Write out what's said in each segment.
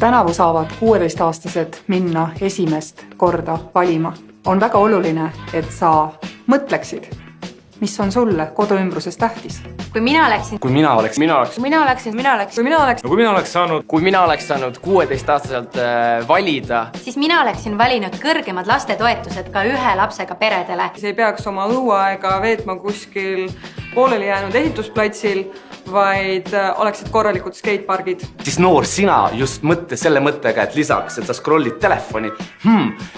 Tänavu saavad 16-aastased minna esimest korda valima. On väga oluline, et sa mõtleksid, mis on sulle koduümbruses tähtis. Kui mina oleksin saanud 16-aastaselt valida, siis mina oleksin valinud kõrgemad lastetoetused ka ühe lapsega peredele. See ei peaks oma õuaega veetma kuskil pooleli jäänud ehitusplatsil, vaid oleksid korralikud skatepargid. Siis noor sina just selle mõttega, et lisaks, et sa scrollid telefoni,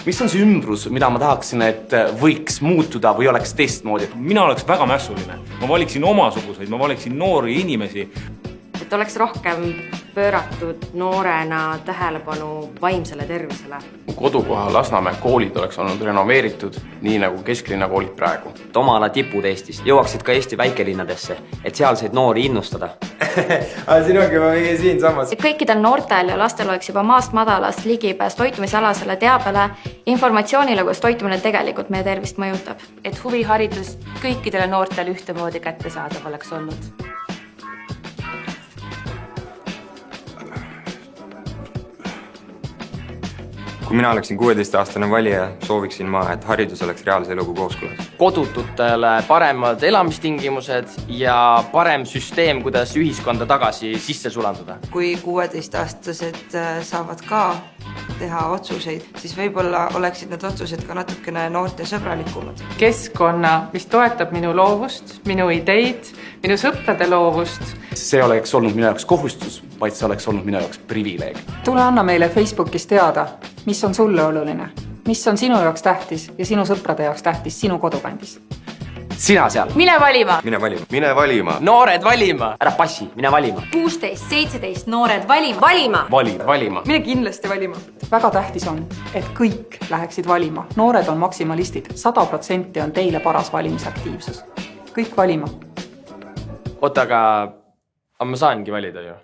mis on see ümbrus, mida ma tahaksin, et võiks muutuda või oleks teistmoodi? Mina oleks väga mässuline. Ma valiksin omasuguseid, ma valiksin noori inimesi. Et oleks rohkem pööratud noorena tähelepanu vaimsele tervisele. Kodukoha Lasnamäe koolid oleks olnud renoveeritud, nii nagu kesklinna koolid praegu. Oma ala tipud Eestis jõuaksid ka Eesti väikelinnadesse, et sealseid noori innustada. Siin ongi ma mingi siin samas. Kõikidel noortel ja lastel oleks juba maast madalast ligipääs toitumisalasele teabele, informatsioonile, kus toitumine tegelikult meie tervist mõjutab. Et huviharidus kõikidele noortele ühtemoodi kättesaadav oleks olnud. Kui mina oleksin 16-aastane valija, sooviksin ma, et haridus oleks reaalse eluga kooskõlas. kodututele paremad elamistingimused ja parem süsteem, kuidas ühiskonda tagasi sisse sulandada. Kui 16-aastased saavad ka teha otsuseid, siis võib-olla oleksid need otsused ka natukene noorte sõbralikumad. Keskkonna, mis toetab minu loovust, minu ideid, minu sõprade loovust. See oleks olnud minu jaoks kohustus, vaid see oleks olnud minu jaoks privileeg. Tule anna meile Facebookis teada, mis on sulle oluline, mis on sinu jaoks tähtis ja sinu sõprade jaoks tähtis sinu kodukandis. Sina seal. Mine valima! Mine valima! Noored valima! Ära passi, mine valima! 16-17 noored valima! Valima! Mine kindlasti valima! Väga tähtis on, et kõik läheksid valima. Noored on maksimalistid. 100% on teile paras valimisaktiivsus. Kõik valima. Oota, aga ma saangi valida ju.